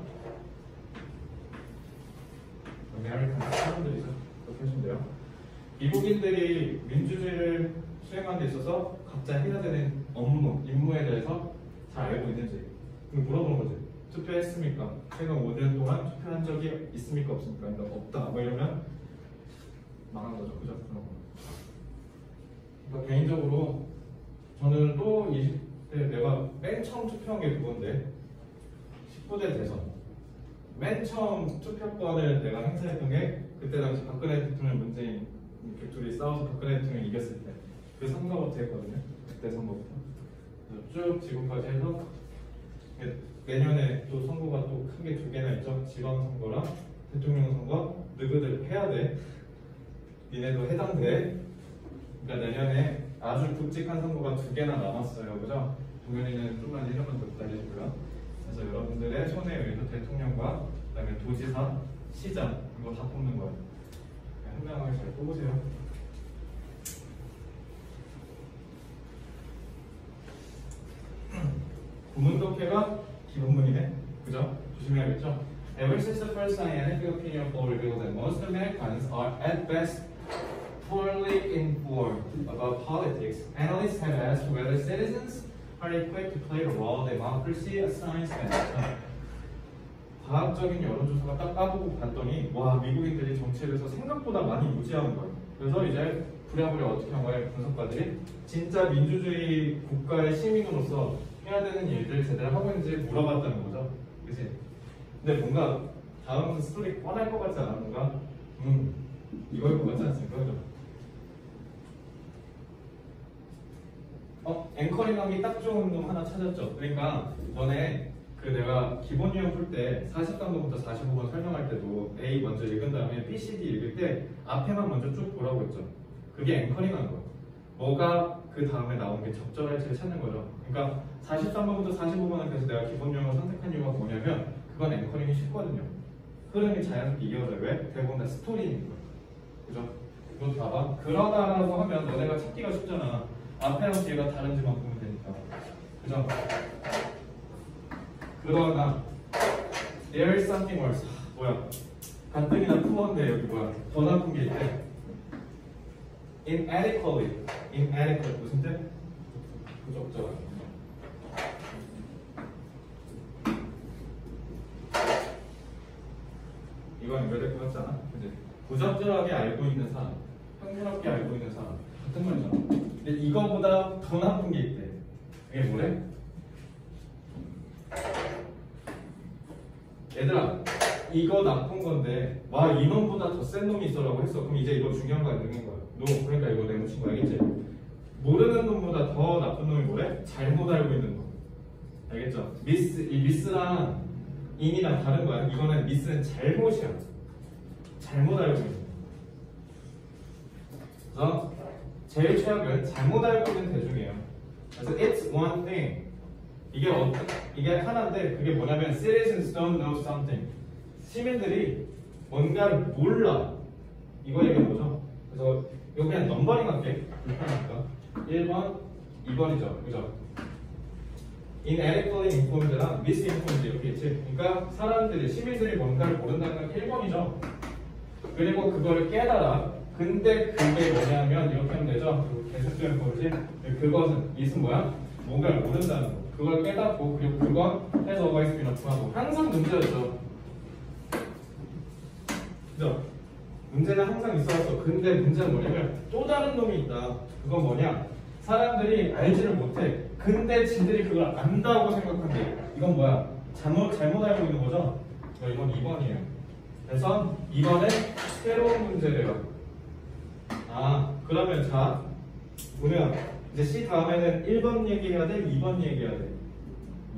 아메리칸 사람들이죠. 그렇게 하시면 돼요. 미국인들이 민주주의를 수행하는 데 있어서 각자 해야 되는 업무, 임무에 대해서 잘 알고 있는지 물어보는 거지. 투표했습니까? 최근 5년 동안 투표한 적이 있습니까? 없습니까? 그러니까 없다. 뭐 이러면 망한 거죠. 그죠? 그러니까 개인적으로 저는 또 20대 내가 맨 처음 투표한 게 그건데 19대 대선 맨 처음 투표권을 내가 행사했던 게 그때 당시 박근혜 대통령 문재인 이렇게 둘이 싸워서 박근혜 대통령이 이겼을 때 그 선거부터 했거든요. 그때 선거부터 쭉 지금까지 해서 내년에 또 선거가 또 크게 두 개나 있죠. 지방선거랑 대통령 선거. 너희들 해야 돼. 니네도 해당돼. 그러니까 내년에 아주 굵직한 선거가 두 개나 남았어요. 그죠? 동현이는 좀만 1년만 더 기다리시고요. 그래서 여러분들의 손에 의해서 대통령과 그다음에 도지사, 시장 이거 다 뽑는 거예요. 한 명을 잘 뽑으세요. 구문독해가 기본문이네. 그죠? 조심해야겠죠? Ever since the first scientific opinion poll revealed that most Americans are at best poorly informed about politics, analysts have asked whether citizens are equipped to play the role of democracy assigns them. 과학적인 여론조사가 딱 까보고 봤더니 와 미국인들이 정치에 대해서 생각보다 많이 무지하는 거예요. 그래서 이제 부랴부랴 어떻게 한 거예요? 분석가들이 진짜 민주주의 국가의 시민으로서 해야 되는 일들 제대로 하고 있는지 물어봤다는 거죠. 그치? 근데 뭔가 다음 스토리 뻔할 것 같지 않아? 뭔가 이거일 것 같지 않습니까? 그죠? 앵커링하기 딱 좋은 놈 하나 찾았죠. 그러니까 전에 그 내가 기본 유형 풀 때 40단부터 45번 설명할 때도 A 먼저 읽은 다음에 B, C, D 읽을 때 앞에만 먼저 쭉 보라고 했죠. 그게 앵커링하는 거예요. 뭐가 그 다음에 나온 게 적절할지를 찾는 거죠. 그러니까 43번부터 45번은 그래서 내가 기본 유형을 선택한 이유가 뭐냐면 그건 앵커링이 쉽거든요. 흐름이 자연스럽게 이어져요. 왜? 대부분 다 스토리니까. 그죠? 이거 봐봐. 그러다라고 하면 너네가 찾기가 쉽잖아. 앞에랑 뒤가 다른지만 보면 되니까. 그죠? 그러나 there is something worse. 뭐야? 가뜩이나 푸어인데 여기 뭐야? 더 나쁜 게 있대. inadequately. inadequate 무슨 뜻? 부적절한. 이건 연결될 것 같지 않아? 근데 부적절하게 알고 있는 사람, 평균없게 알고 있는 사람 같은 말이잖아. 근데 이거보다 더 나쁜 게 있대. 그게 뭐래? 얘들아, 이거 나쁜 건데 와 이놈보다 더 센 놈이 있어라고 했어. 그럼 이제 이거 중요한 거 아닌 거야. 너 그러니까 이거 내 묻힌 거 알겠지? 모르는 놈보다 더 나쁜 놈이 뭐래? 잘못 알고 있는 놈. 알겠죠? 이 미스랑 인이랑 다른 거야. 이거는 미스는 잘못이야. 잘못 알고 있는 거. 그래서 제일 최악은 잘못 알고 있는 대중이에요. 그래서 it's one thing. 이게 하나인데 그게 뭐냐면 citizens don't know something. 시민들이 뭔가를 몰라. 이거 얘기한 거죠. 그래서 이거 그냥 넘버링 할게. 불편하니까. 1번, 2번이죠. 그죠? inadequately informed랑 misinformed 이렇게 있지. 그러니까 사람들이 시민들이 뭔가를 모른다는 건 1번이죠. 그리고 그거를 깨달아. 근데 그게 뭐냐면 이렇게 하면 되죠. 계속되는 거지. 그것은 이은 뭐야? 뭔가를 모른다는 거. 그걸 깨닫고 그리고 그건 해서 always been 하고 항상 문제였죠. 그죠? 문제는 항상 있어왔어. 근데 문제는 뭐냐면 또 다른 놈이 있다. 그건 뭐냐? 사람들이 알지를 못해. 근데 지들이 그걸 안다고 생각한대. 이건 뭐야? 잘못 알고 있는 거죠? 이건 2번이에요. 그래서 2번에 새로운 문제래요. 아, 그러면 자, 보면 이제 C 다음에는 1번 얘기해야 돼? 2번 얘기해야 돼?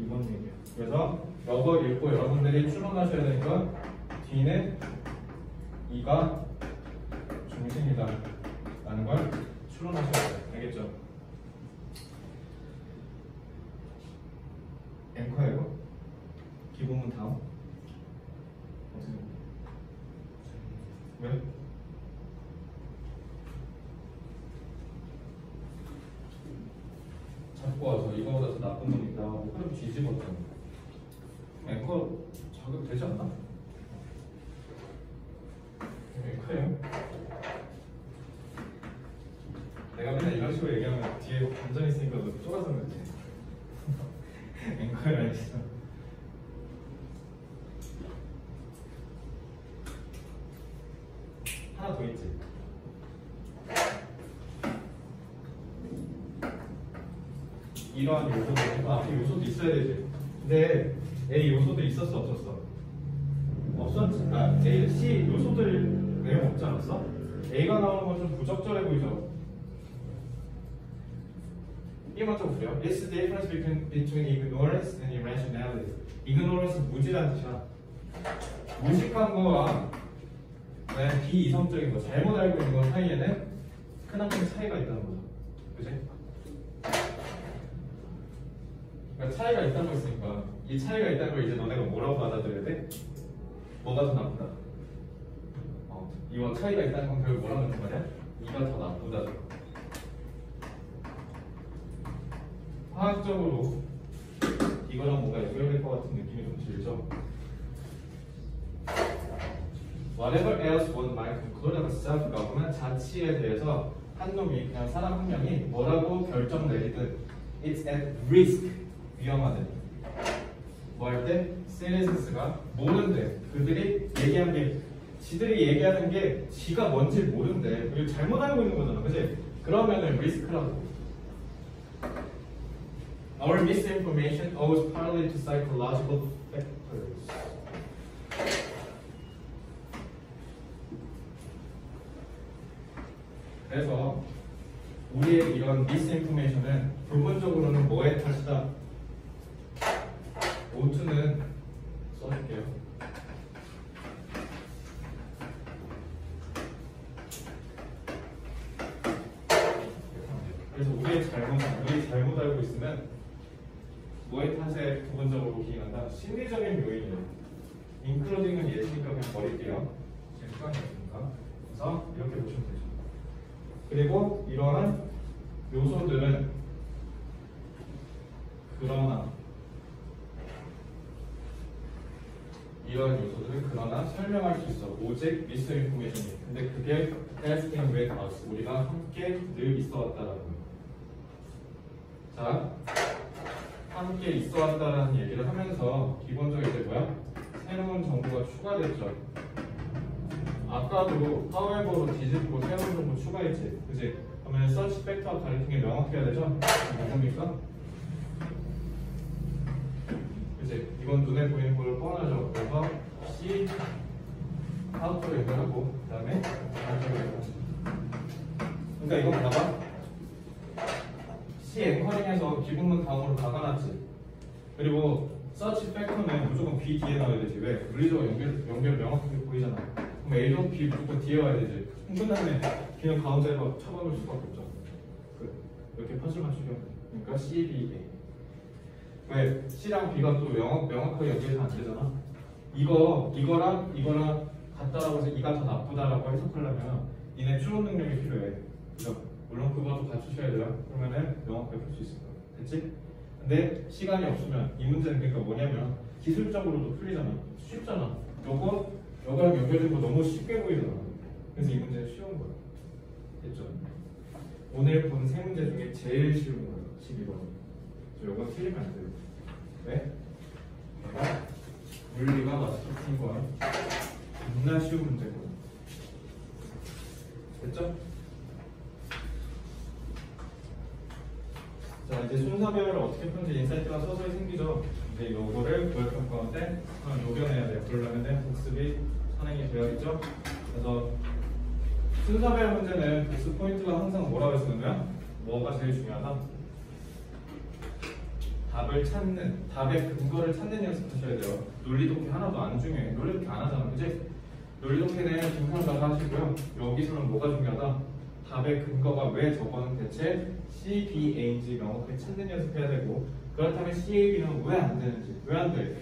2번 얘기해요. 그래서 이거 읽고 여러분들이 추론하셔야 되는 건 D는 2가 중심이다 라는 걸 추론하셔야 돼요. 알겠죠? 앵커예요? 기본문 다음? 왜? 자꾸 와서 이거보다 더 나쁜 놈이 있다 하고 그럼 뒤집었잖아. 앵커 자격 되지 않나? 앵커예요? 내가 맨날 이런 식으로 얘기하면 뒤에 감정 있으니까 너 쫄아서 그렇지. 앵커를 알겠어. 하나 더 있지. 이러한 요소들, 앞에 요소도 있어야 되지. 근데 A 요소들 있었어, 없었어? 없었지. 아, A, C 요소들 내용 없지 않았어? A가 나오는 건 좀 부적절해 보이죠? 이게 먼저 보세요. It's the difference between ignorance and irrationality. ignorance 무지란 뜻이야. 무식한 거와 비이성적인 거, 잘못 알고 있는 거 사이에는 크나큰 차이가 있다는 거죠. 그치? 그러니까 차이가 있다는 거 있으니까 이 차이가 있다는 걸 이제 너네가 뭐라고 받아들여야 돼? 뭐가 더 나쁘다? 이거 차이가 있다는 건 결국 뭐라는 말이야? 이가 더 나쁘다. 화학적으로 이거랑 뭔가 연결될 것 같은 느낌이 좀 들죠? Whatever else one might conclude about self-government 자치에 대해서 한 놈이 그냥 사람 한 명이 뭐라고 결정 내리든 it's at risk 위험하대. 뭐 할 때? citizens가 모른대. 그들이 얘기한 게 지들이 얘기하는 게 지가 뭔지 모른대. 그리고 잘못 알고 있는 거잖아. 그치? 그러면은 리스크라고. Our misinformation owes partly to psychological factors. 그래서 우리의 이런 misinformation은 부분적으로는 뭐의 탓이다? O2는 써줄게요. 그래서 우리 잘못 알고 있으면 뭐의 탓에 부분적으로 기인한다? 심리적인 요인이에요. 인클로딩은 예시니까 그냥 버릴게요. 지금 시간이 없으니까. 그래서 이렇게 보시면 되죠. 그리고 이러한 요소들은 그러나 설명할 수 있어. 오직 misinformation이. 근데 그게 has been with us. 우리가 함께 늘 있어 왔다라는 거예요. 자, 함께 있어 왔다라는 얘기를 하면서 기본적으로 이제 뭐야? 새로운 정보가 추가됐죠. 아까도 however로 뒤집고 새로운 정보 추가했지. 그치? 그러면 search factor 가리킨 게 명확해야 되죠? 뭡니까? 그치? 이건 눈에 보이는 걸로 뻔하죠. 그래서 C 카운터로 연결하고 그 다음에 그러니까 이건 봐봐. C 앵커링해서 기본문 다음으로 박아놨지. 그리고 search factor는 무조건 B 뒤에 나와야 되지. 왜? 물리적으로 연결 명확하게 보이잖아. 그럼 A도 B 무조건 뒤에 와야 되지. 끝났네. B는 가운데로 쳐박을 수밖에 없죠. 이렇게 퍼즐 맞추기 하면 그러니까 C, B, A. 왜? C랑 B가 또 명확하게 연결이 안 되잖아. 이거랑 같다라고 해서 이가 더 나쁘다라고 해석하려면 이네 추론 능력이 필요해. 그죠? 물론 그것도 갖추셔야 돼요. 그러면은 명확하게 볼 수 있을 거야. 됐지? 근데 시간이 없으면 이 문제는 그러니까 뭐냐면 기술적으로도 풀리잖아. 쉽잖아. 요거랑 연결된 거 너무 쉽게 보이잖아. 그래서 이 문제는 쉬운 거야. 됐죠? 오늘 본 세 문제 중에 제일 쉬운 거예요. 12번. 요거 틀리면 안 돼요. 왜? 내가 물리가 맞춰진 거야. 겁나 쉬운 문제거든. 됐죠? 자, 이제 순서별을 어떻게 푸는지 인사이트가 서서히 생기죠. 이제 요거를 고열평가 때 요겨내야 돼요. 그러려면 복습이 선행이 되어야겠죠. 그래서 순서별 문제는 복습 포인트가 항상 뭐라고 했었냐면 뭐가 제일 중요하다? 답을 찾는, 답의 근거를 찾는 연습하셔야 돼요. 논리독해 하나도 안 중요해. 논리독해 안 하잖아, 그치? 논리독해는 중상자가 하시고요. 여기서는 뭐가 중요하다? 답의 근거가 왜 저거는 대체 C, B, A인지 명확하게 찾는 연습해야 되고, 그렇다면 C, A, B는 왜 안 되는지, 왜 안 돼?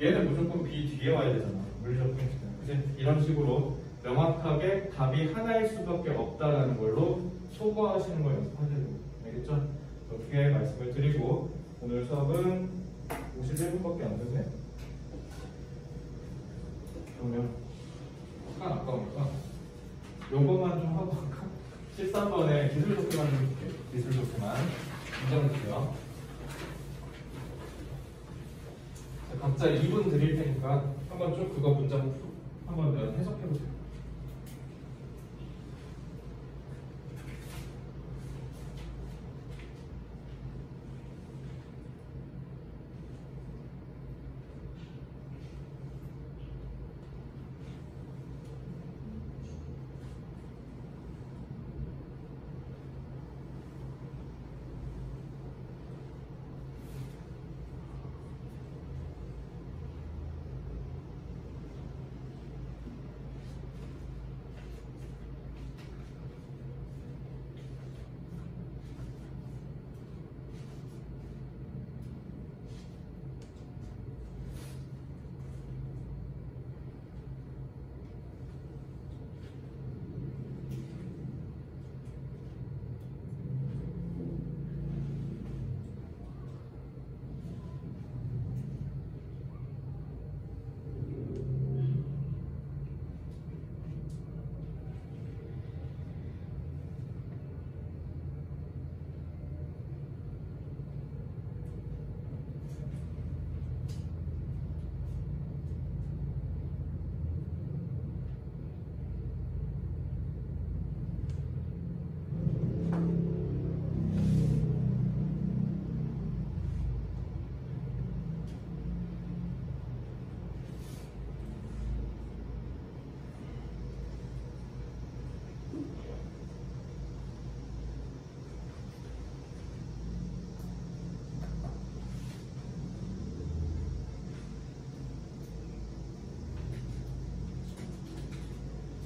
얘는 무조건 B 뒤에 와야 되잖아. 물리적 포인트는. 그치? 이런 식으로 명확하게 답이 하나일 수밖에 없다라는 걸로 소거하시는 걸 연습하셔야 돼요. 알겠죠? 이렇게 말씀을 드리고, 오늘 수업은 51분밖에 안 되네. 그러면 시간 아까우니까 요것만 좀 하고 갈까? 13번에 기술 좋게만 좀 줄게요. 기술 좋게만 인정해 주세요. 각자 2분 드릴 테니까 한번 쭉 그거 문장 한번 해석해 보세요.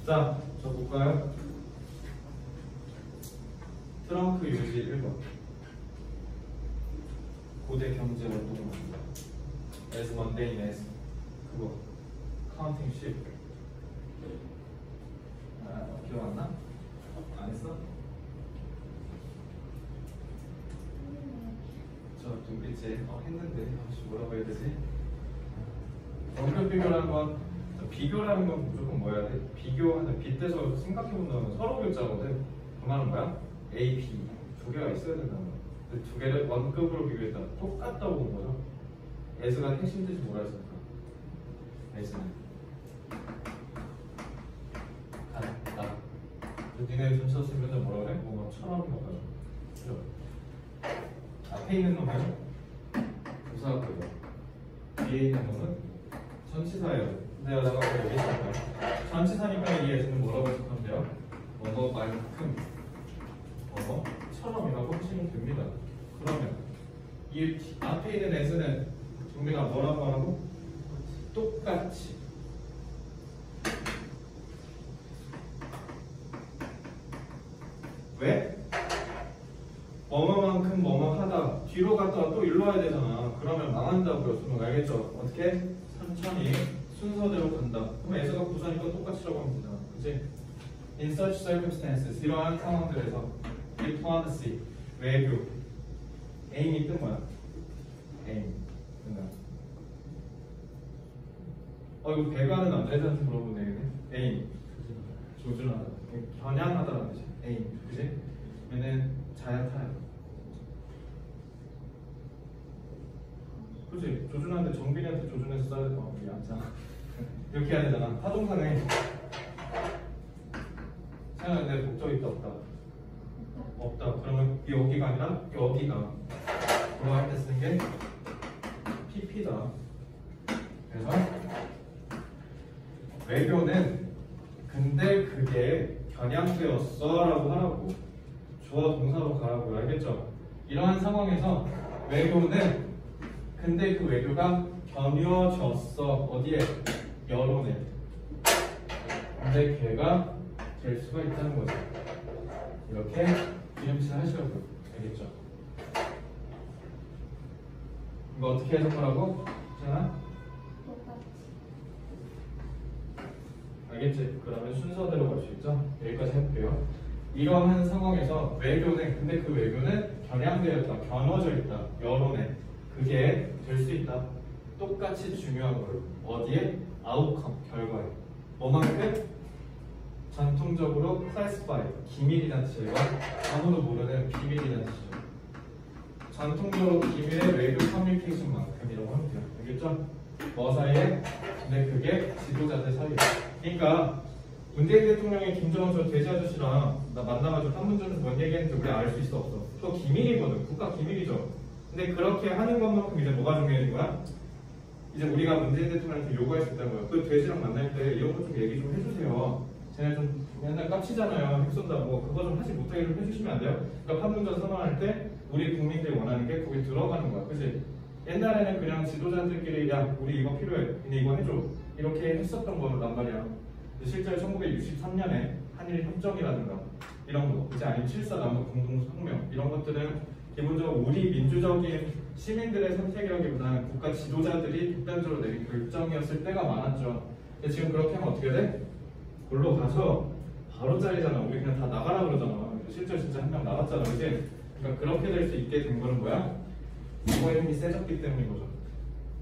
자, 저 볼까요? 트렁크 유지 1번. 고대 경제 활동을 합니다. as mundane as 그거 카운팅 10. 기억 안 나? 안 했어? 저 눈빛에 했는데 뭐라고 해야 되지? 원격 비교라는 건 비교라는 건 무조건 뭐 해야 돼? 비교하는 빗대서 생각해본다면 서로 교자거든. 그 말은 뭐야? A, B 두 개가 있어야 된다는 거야. 근데 두 개를 원급으로 비교했다. 똑같다고 본 거죠. S가 핵심 뜻이 뭐라 했습니까? S는 같다. 니네 순서 쓰면 뭐라 그래? 뭐가 처럼 뭐가 그죠? 앞에 있는 놈은 부사고요. 뒤에 있는 놈은 전치사예요. 근데 여기다가 여기 있을까요? 전치사니까 이 S는 뭐라고 해석하면 돼요? 뭐뭐만큼 뭐뭐처럼이라고 하시면 됩니다. 그러면 이 앞에 있는 S는 우리가 뭐라고 하고? 똑같이 왜? 뭐뭐만큼 뭐뭐하다 뒤로 갔다가 또 일로 와야 되잖아. 그러면 망한다고요. 수능 알겠죠? 어떻게? 천천히 순서대로 간다. 그럼 S가 부사니까 똑같이라고 하면 되잖아. 그치? In such circumstances 이러한 상황들에서 diplomacy 외교 aim이 뜻 뭐야? 이거 배가는 남자애들한테 물어보면 되겠네. 애인. 조준하다. 겨냥하다라는 뜻이야. 애인. 그지? 얘는 자야 타야. 그지? 조준하는데 정빈이한테 조준해서 써야 돼. 이게 안 이렇게 해야 되잖아. 타동사는 생각하는데 목적이 있다 없다? 없다. 그러면 여기가 아니라 여기가 그거 할 때 쓰는 게 PP다. 그래서 외교는 근데 그게 겨냥되었어 라고 하라고 주어 동사로 가라고 알겠죠? 이러한 상황에서 외교는 근데 그 외교가 겨뉘어졌어 어디에? 여론에. 근데 걔가 될 수가 있다는 거죠. 이렇게 이름칠 하시라고요. 알겠죠? 이거 어떻게 해석하라고? 괜찮아? 알겠지? 그러면 순서대로 갈 수 있죠? 여기까지 해볼게요. 이러한 상황에서 외교는 근데 그 외교는 겨냥되었다, 겨눠져 있다, 여론에 그게 될 수 있다. 똑같이 중요한 걸 어디에? 아웃컴, 결과에. 뭐만큼? 전통적으로 classify, 기밀이라는 뜻이에요. 아무도 모르는 비밀이라는 뜻이죠. 전통적으로 기밀의 외교 커뮤니케이션만큼이라고 하면 돼요. 알겠죠? 뭐 사이에? 근데 그게 지도자들 사이에. 그러니까 문재인 대통령이 김정은 저 돼지 아저씨랑 나 만나가지고 판문점에서 뭔 얘기했는지 우리 알 수 있어 없어? 그거 기밀이거든. 국가 기밀이죠. 근데 그렇게 하는 것만큼 이제 뭐가 중요해진 거야? 이제 우리가 문재인 대통령한테 요구할 수 있다는 거예요. 그 돼지랑 만날 때 이런 거 좀 얘기 좀 해주세요. 쟤네 좀 맨날 깝치잖아요. 핵 쏜다고. 그거 좀 하지 못하게 좀 해주시면 안 돼요? 그러니까 판문점 선언할 때 우리 국민들이 원하는 게 거기 들어가는 거야. 그치? 옛날에는 그냥 지도자들끼리 야 우리 이거 필요해. 근데 이거 해줘. 이렇게 했었던 거란 말이야. 실제로 1963년에 한일 협정이라든가 이런 거, 그치? 아니면 7.4 남북 공동성명 이런 것들은 기본적으로 우리 민주적인 시민들의 선택이라기보다는 국가 지도자들이 독단적으로 내린 결정이었을 때가 많았죠. 근데 지금 그렇게 하면 어떻게 돼? 골로 가서 바로 잘리잖아. 우리 그냥 다 나가라 그러잖아. 실제로 진짜 한 명 나갔잖아. 그치? 그러니까 그렇게 될 수 있게 된 거는 뭐야? 이거의 힘이 세졌기 때문인 거죠.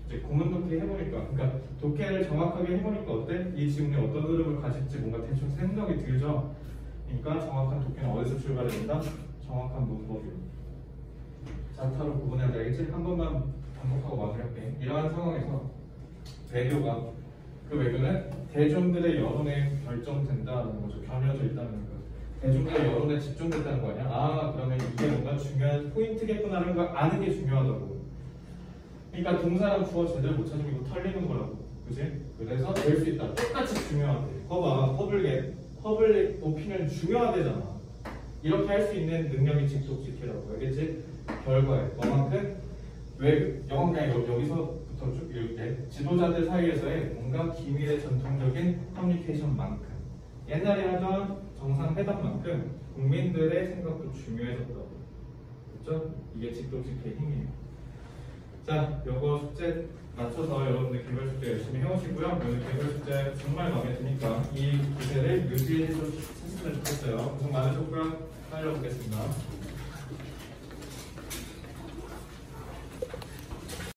이제 고문 독해 해보니까, 그러니까 독해를 정확하게 해보니까 어때? 이 지문이 어떤 흐름을 가질지 뭔가 대충 생각이 들죠. 그러니까 정확한 독해는 어디서 출발해야 된다? 정확한 문법이요. 자타로 구분해야 되겠지? 한 번만 반복하고 마무리할게. 이러한 상황에서 외교가 그 외교는 대중들의 여론에 결정된다는 거죠. 겨녀져 있다는 거. 대중들의 여론에 집중됐다는 거 아니야? 아 그러면 이게 뭔가 중요한 포인트겠구나라는 걸 아는 게 중요하다고. 그러니까 동사랑 주어 제대로 못 찾으면 이거 털리는 거라고. 그지? 그래서 될 수 있다. 똑같이 중요하대. 거봐. 퍼블릭 오피니언 중요하대잖아. 이렇게 할 수 있는 능력이 직독직해라고. 알겠지? 결과에 뭐만큼? 왜 영어 그냥 여기서부터 쭉 이렇게 지도자들 사이에서의 뭔가 기밀의 전통적인 커뮤니케이션만큼 옛날에 하던 정상회담만큼 국민들의 생각도 중요해졌다고. 그렇죠? 이게 직독직의 힘이에요. 자, 요거 숙제 맞춰서 여러분들 개별 숙제 열심히 해오시고요. 오늘 개별 숙제 정말 마음에 드니까 이 기세를 유지해서 했으면 좋겠어요. 고생 많으셨고요. 빨리 보겠습니다.